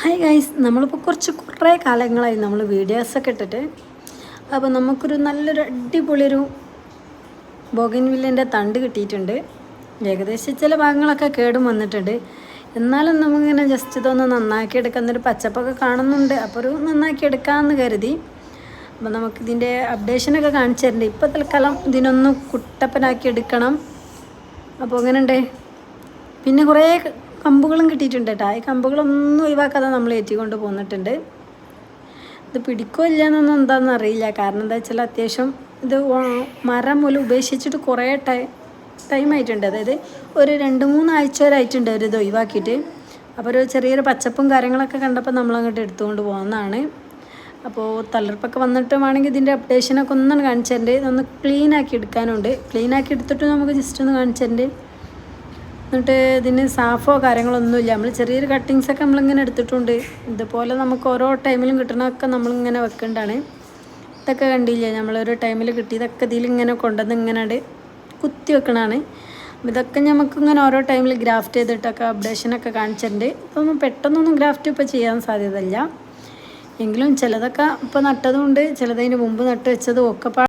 Hi guys, നമ്മളിപ്പോൾ കുറേ കാലങ്ങളായി നമ്മൾ വീഡിയോസൊക്കെ ഇട്ടിട്ട്. അപ്പോൾ നമുക്കൊരു നല്ലൊരു അടിപൊളിയൊരു ബോഗൻവില്ലിൻ്റെ തണ്ട് കിട്ടിയിട്ടുണ്ട്. ഏകദേശം ചില ഭാഗങ്ങളൊക്കെ കേടും വന്നിട്ടുണ്ട്. എന്നാലും നമുക്കിങ്ങനെ ജസ്റ്റ് ഇതൊന്ന് നന്നാക്കി എടുക്കുന്നൊരു പച്ചപ്പൊക്കെ കാണുന്നുണ്ട്. അപ്പോൾ ഒരു നന്നാക്കി എടുക്കാമെന്ന് കരുതി. അപ്പോൾ നമുക്കിതിൻ്റെ അപ്ഡേഷനൊക്കെ കാണിച്ചു തരണ്ടേ. ഇപ്പോൾ തൽക്കാലം ഇതിനൊന്ന് കുട്ടപ്പനാക്കി എടുക്കണം. അപ്പോൾ അങ്ങനെയുണ്ട്. പിന്നെ കുറേ കമ്പുകളും കിട്ടിയിട്ടുണ്ട് കേട്ടോ. ഈ കമ്പുകളൊന്നും ഒഴിവാക്കാതെ നമ്മൾ ഏറ്റിക്കൊണ്ട് പോന്നിട്ടുണ്ട്. ഇത് പിടിക്കോ ഇല്ലയെന്നൊന്നും എന്താണെന്ന് അറിയില്ല. കാരണം എന്താ വെച്ചാൽ അത്യാവശ്യം ഇത് മരം മൂലം ഉപേക്ഷിച്ചിട്ട് കുറേ ടൈം ആയിട്ടുണ്ട്. അതായത് ഒരു 2-3 ആഴ്ച വരെ ആയിട്ടുണ്ട് ഒരു ഇത് ഒഴിവാക്കിയിട്ട്. അപ്പോൾ ഒരു ചെറിയൊരു പച്ചപ്പും കാര്യങ്ങളൊക്കെ കണ്ടപ്പോൾ നമ്മളങ്ങോട്ട് എടുത്തുകൊണ്ട് പോകുന്നതാണ്. അപ്പോൾ തളിർപ്പൊക്കെ വന്നിട്ട് വേണമെങ്കിൽ ഇതിൻ്റെ അപ്ഡേഷനൊക്കെ ഒന്നും കാണിച്ചു തരണ്ട്. ഇതൊന്ന് ക്ലീനാക്കി എടുക്കാനുണ്ട്. ക്ലീനാക്കി എടുത്തിട്ട് നമുക്ക് ജസ്റ്റ് ഒന്ന് കാണിച്ചു തരണ്ട്. എന്നിട്ട് ഇതിന് സാഫോ കാര്യങ്ങളൊന്നുമില്ല. നമ്മൾ ചെറിയൊരു കട്ടിങ്സൊക്കെ നമ്മളിങ്ങനെ എടുത്തിട്ടുണ്ട്. ഇതുപോലെ നമുക്ക് ഓരോ ടൈമിലും കിട്ടണമൊക്കെ നമ്മളിങ്ങനെ വെക്കേണ്ടതാണ്. ഇതൊക്കെ കണ്ടില്ലേ, നമ്മളൊരു ടൈമിൽ കിട്ടിയതൊക്കെ ഇതിലിങ്ങനെ കൊണ്ടുവന്ന് ഇങ്ങനെ കുത്തി വെക്കണതാണ്. ഇതൊക്കെ നമുക്കിങ്ങനെ ഓരോ ടൈമിൽ ഗ്രാഫ്റ്റ് ചെയ്തിട്ടൊക്കെ അപ്ഡേഷനൊക്കെ കാണിച്ചിട്ടുണ്ട്. ഇതൊന്നും പെട്ടെന്നൊന്നും ഗ്രാഫ്റ്റ് ഇപ്പോൾ ചെയ്യാൻ സാധ്യതയില്ല. എങ്കിലും ചിലതൊക്കെ ഇപ്പോൾ നട്ടതുകൊണ്ട് ചിലതതിന് മുമ്പ് നട്ട് വെച്ചതും ഒക്കെ